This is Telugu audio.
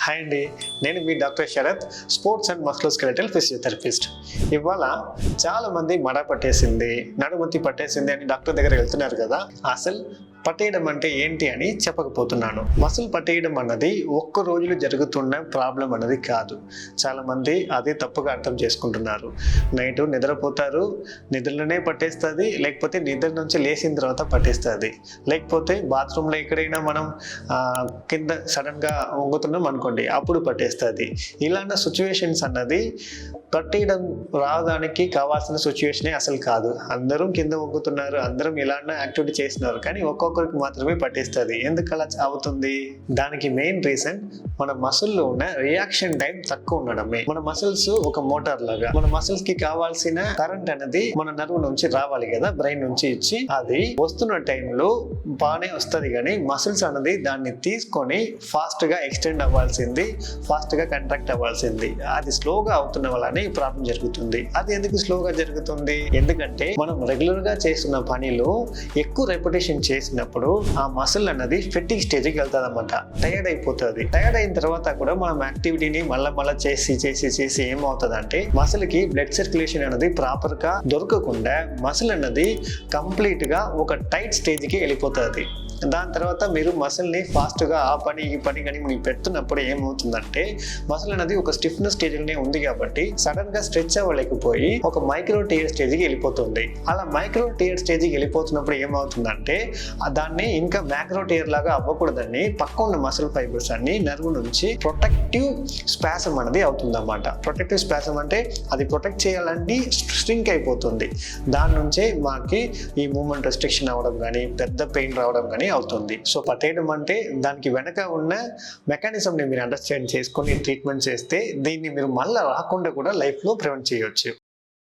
హాయ్ అండి, నేను మీ doctor Sharath, sports and musculoskeletal physiotherapist. ఇవాళ చాలా మంది మడ పట్టేసింది, నడుముతి పట్టేసింది అని డాక్టర్ దగ్గర వెళ్తున్నారు కదా. అసలు పట్టేయడం అంటే ఏంటి అని చెప్పకపోతున్నాను. మసిల్ పట్టేయడం అన్నది ఒక్క రోజులో జరుగుతున్న ప్రాబ్లం అన్నది కాదు. చాలా మంది అదే తప్పుగా అర్థం చేసుకుంటున్నారు. నైట్ నిద్రపోతారు, నిద్రలోనే పట్టేస్తుంది, లేకపోతే నిద్ర నుంచి లేచిన తర్వాత పట్టేస్తుంది, లేకపోతే బాత్రూంలో ఎక్కడైనా మనం కింద సడన్గా వంగుతున్నాం అనుకోండి, అప్పుడు పట్టేస్తుంది. ఇలాంటి సిచ్యువేషన్స్ అన్నది పట్టేయడం రావడానికి కావాల్సిన సిచ్యువేషనే అసలు కాదు. అందరూ కింద వంగుతున్నారు, అందరం ఇలాంటి యాక్టివిటీ చేస్తున్నారు, కానీ ఒక్కొక్కరికి మాత్రమే పట్టేస్తుంది. ఎందుకు అలా అవుతుంది? దానికి మెయిన్ రీజన్ మన మసిల్లో ఉన్న రియాక్షన్ టైం తక్కువ ఉండడమే. మన మసిల్స్ ఒక మోటార్ లాగా, మన మసిల్స్ కి కావాల్సిన కరెంట్ అనేది మన నర్వ్ నుంచి రావాలి కదా, బ్రెయిన్ నుంచి ఇచ్చి, అది వస్తున్న టైంలో బాగానే వస్తుంది, కానీ మసిల్స్ అనేది దాన్ని తీసుకొని ఫాస్ట్ గా ఎక్స్టెండ్ అవ్వాల్సింది, ఫాస్ట్ గా కంట్రాక్ట్ అవ్వాల్సింది. అది స్లోగా అవుతున్న వల్లనే ఈ ప్రాబ్లం జరుగుతుంది. అది ఎందుకు స్లోగా జరుగుతుంది? ఎందుకంటే మనం రెగ్యులర్ గా చేస్తున్న పనిలో ఎక్కువ రెపిటేషన్ చేసినప్పుడు ఆ మసిల్ అన్నది ఫెటిగ్ స్టేజ్కి వెళ్తుంది అన్నమాట. టైర్డ్ అయిపోతుంది. టైర్డ్ అయిన తర్వాత కూడా మనం యాక్టివిటీని మళ్ళా చేసి ఏమవుతుంది అంటే, మసిల్ కి బ్లడ్ సర్క్యులేషన్ అనేది ప్రాపర్ గా దొరకకుండా మసిల్ అన్నది కంప్లీట్ గా ఒక టైట్ స్టేజ్ కి వెళ్ళిపోతుంది. దాని తర్వాత మీరు మసిల్ని ఫాస్ట్గా ఆ పని ఈ పని కానీ మీరు పెడుతున్నప్పుడు ఏమవుతుందంటే, మసిల్ అనేది ఒక స్టిఫ్నెస్ స్టేజ్లోనే ఉంది కాబట్టి సడన్ గా స్ట్రెచ్ అవ్వలేకపోయి ఒక మైక్రో టియర్ స్టేజ్కి వెళ్ళిపోతుంది. అలా మైక్రో టియర్ స్టేజ్కి వెళ్ళిపోతున్నప్పుడు ఏమవుతుందంటే, దాన్ని ఇంకా మ్యాక్రో టియర్ లాగా అవ్వకూడదని పక్క ఉన్న మసిల్ ఫైబర్స్ అన్ని నర్వ్ నుంచి ప్రొటెక్టివ్ స్పాసమ్ అనేది అవుతుందన్నమాట. ప్రొటెక్టివ్ స్పాసమ్ అంటే అది ప్రొటెక్ట్ చేయాలని స్ట్రింక్ అయిపోతుంది. దాని నుంచే మాకి ఈ మూమెంట్ రెస్ట్రిక్షన్ అవ్వడం కానీ, పెద్ద పెయిన్ రావడం కానీ అవుతుంది. సో పట్టేయడం అంటే దానికి వెనక ఉన్న మెకానిజంని మీరు అండర్స్టాండ్ చేసుకొని ట్రీట్మెంట్ చేస్తే దీన్ని మీరు మళ్ళీ రాకుండా కూడా లైఫ్లో ప్రివెంట్ చేయొచ్చు.